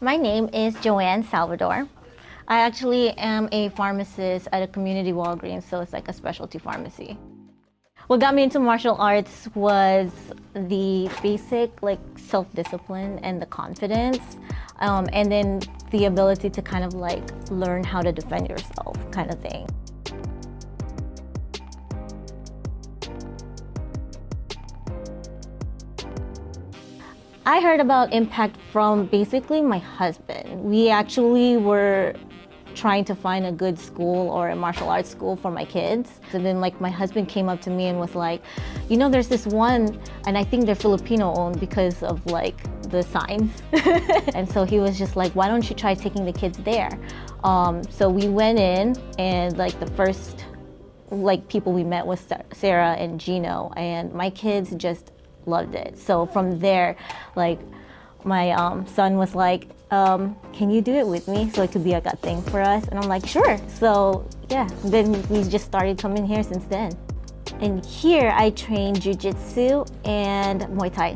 My name is Joanne Salvador. I actually am a pharmacist at a community Walgreens, so it's like a specialty pharmacy. What got me into martial arts was the basic like self-discipline and the confidence, and then the ability to kind of like learn how to defend yourself kind of thing. I heard about Impact from basically my husband. We actually were trying to find a good school or a martial arts school for my kids. And then like my husband came up to me and was like, you know, there's this one, and I think they're Filipino owned because of like the signs. And so he was just like, why don't you try taking the kids there? So we went in, and like the first like people we met was Sarah and Gino, and my kids just loved it. So from there, like my son was like, can you do it with me so it could be like a thing for us? And I'm like, sure. So yeah, then we just started coming here since then. And here I train Jiu-Jitsu and Muay Thai.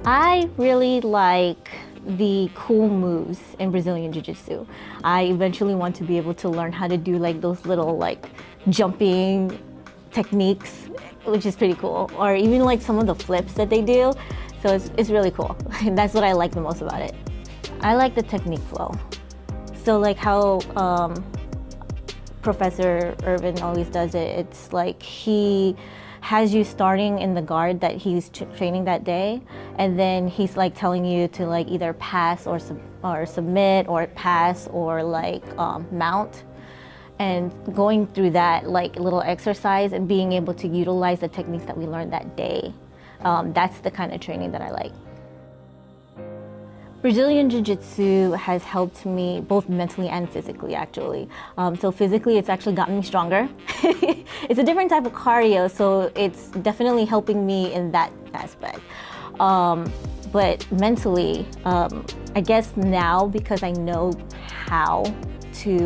I really like the cool moves in Brazilian Jiu-Jitsu. I eventually want to be able to learn how to do like those little like jumping techniques, which is pretty cool, or even like some of the flips that they do. So it's really cool. And that's what I like the most about it. I like the technique flow. So like how Professor Irvin always does it, it's like he has you starting in the guard that he's training that day, and then he's like telling you to like either pass or submit or pass or like mount. And going through that like little exercise and being able to utilize the techniques that we learned that day, that's the kind of training that I like. Brazilian Jiu-Jitsu has helped me both mentally and physically, actually. So physically, it's actually gotten me stronger. It's a different type of cardio, so it's definitely helping me in that aspect. But mentally, I guess now, because I know how to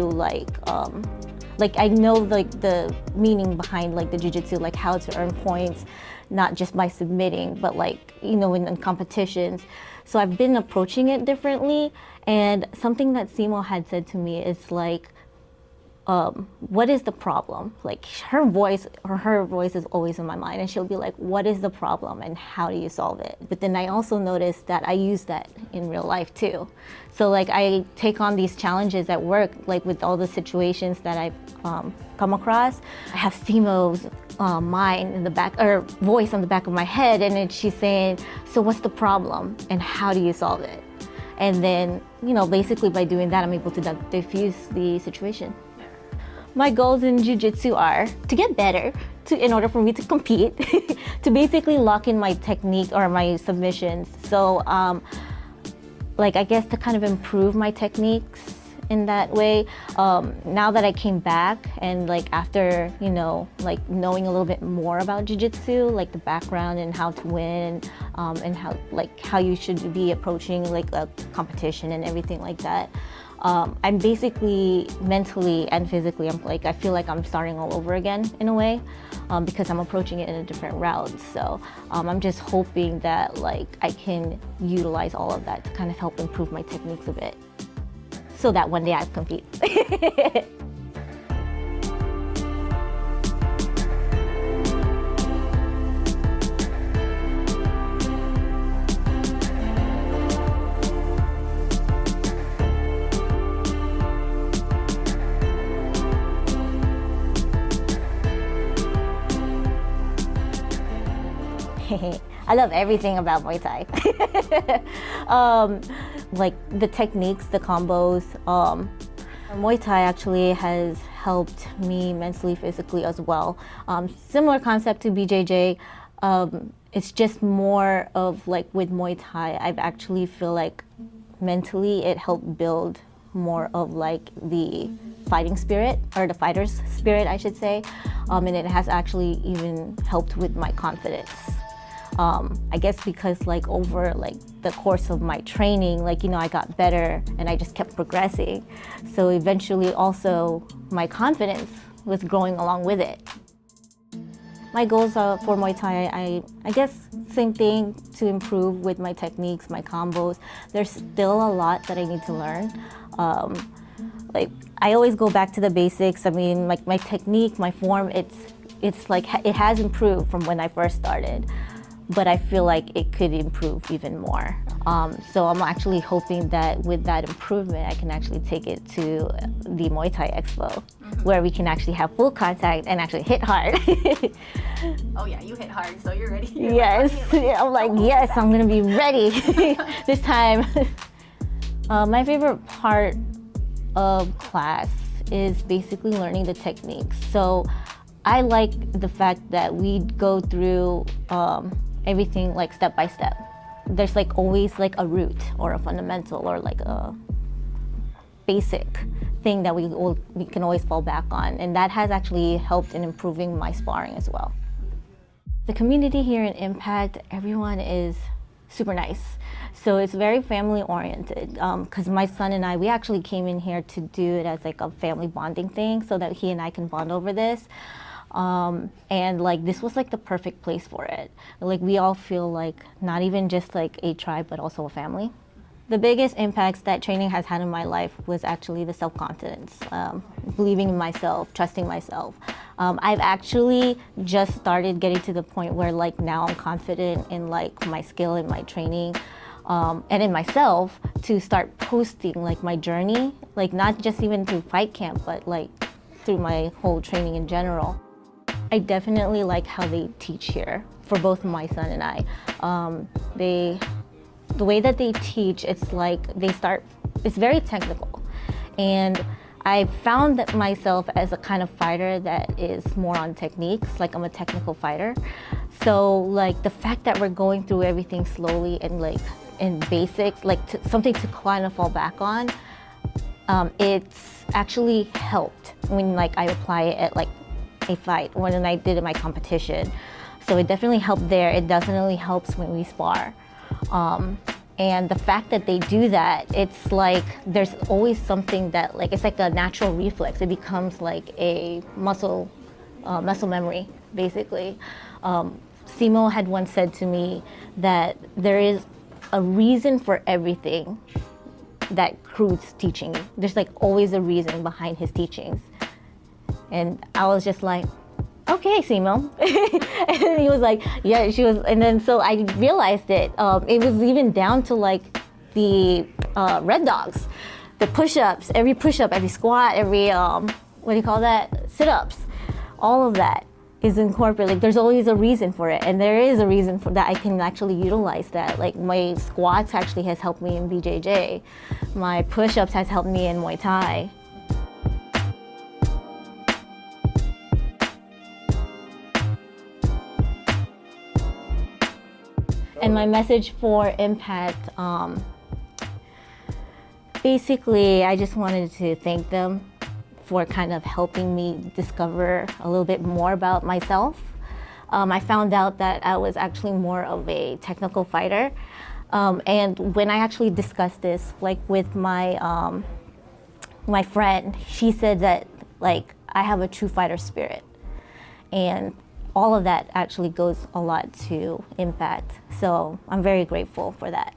like I know like the meaning behind like the jiu-jitsu, like how to earn points, not just by submitting, but like, you know, in competitions. So I've been approaching it differently, and something that Simo had said to me is like, what is the problem? Like her voice is always in my mind, and she'll be like, what is the problem and how do you solve it? But then I also noticed that I use that in real life too. So like I take on these challenges at work, like with all the situations that I've come across. I have Simo's mind in the back, or voice on the back of my head, and then she's saying, so what's the problem and how do you solve it? And then, you know, basically by doing that, I'm able to diffuse the situation. My goals in Jiu-Jitsu are to get better, in order for me to compete, to basically lock in my technique or my submissions. So, like I guess to kind of improve my techniques in that way. Now that I came back and like after, you know, like knowing a little bit more about Jiu-Jitsu, like the background and how to win, and how you should be approaching like a competition and everything like that. I'm basically mentally and physically, I feel like I'm starting all over again in a way, because I'm approaching it in a different route. So I'm just hoping that like I can utilize all of that to kind of help improve my techniques a bit, so that one day I compete. I love everything about Muay Thai. Like the techniques, the combos. Muay Thai actually has helped me mentally, physically as well. Similar concept to BJJ. It's just more of like with Muay Thai, I've actually feel like mentally it helped build more of like the fighting spirit, or the fighter's spirit, I should say. And it has actually even helped with my confidence. I guess because like over like the course of my training, like, you know, I got better and I just kept progressing. So eventually also my confidence was growing along with it. My goals for Muay Thai, I guess same thing, to improve with my techniques, my combos. There's still a lot that I need to learn. Like I always go back to the basics. I mean, like my technique, my form, it's like it has improved from when I first started, but I feel like it could improve even more. So I'm actually hoping that with that improvement, I can actually take it to the Muay Thai Expo, where we can actually have full contact and actually hit hard. Oh yeah, you hit hard, so you're ready. Yes, I'm like, yes, I'm gonna be ready this time. My favorite part of class is basically learning the techniques. So I like the fact that we go through everything like step by step. There's like always like a root or a fundamental or like a basic thing that we can always fall back on, and that has actually helped in improving my sparring as well. The community here in Impact, everyone is super nice. So it's very family oriented, because my son and I, we actually came in here to do it as like a family bonding thing so that he and I can bond over this. And like this was like the perfect place for it. Like we all feel like not even just like a tribe, but also a family. The biggest impacts that training has had in my life was actually the self-confidence, believing in myself, trusting myself. I've actually just started getting to the point where like now I'm confident in like my skill and my training, and in myself, to start posting like my journey, like not just even through fight camp, but like through my whole training in general. I definitely like how they teach here for both my son and I. The way that they teach, it's like it's very technical. And I found that myself as a kind of fighter that is more on techniques, like I'm a technical fighter. So like the fact that we're going through everything slowly and like in basics, like something to kind of fall back on, it's actually helped when like I apply it at like a fight, when I did it in my competition. So it definitely helped there. It definitely helps when we spar. And the fact that they do that, it's like there's always something that like, it's like a natural reflex. It becomes like a muscle memory, basically. Simo had once said to me that there is a reason for everything that Cruz's teaching. There's like always a reason behind his teachings. And I was just like, okay, Simo. And then he was like, yeah, she was, and then so I realized it. It was even down to like the red dogs, the push-ups, every push-up, every squat, every, what do you call that? Sit-ups. All of that is incorporated. Like, there's always a reason for it. And there is a reason for that I can actually utilize that. Like my squats actually has helped me in BJJ. My push-ups has helped me in Muay Thai. And my message for Impact, basically, I just wanted to thank them for kind of helping me discover a little bit more about myself. I found out that I was actually more of a technical fighter. And when I actually discussed this, like with my, my friend, she said that like I have a true fighter spirit. And all of that actually goes a lot to Impact. So I'm very grateful for that.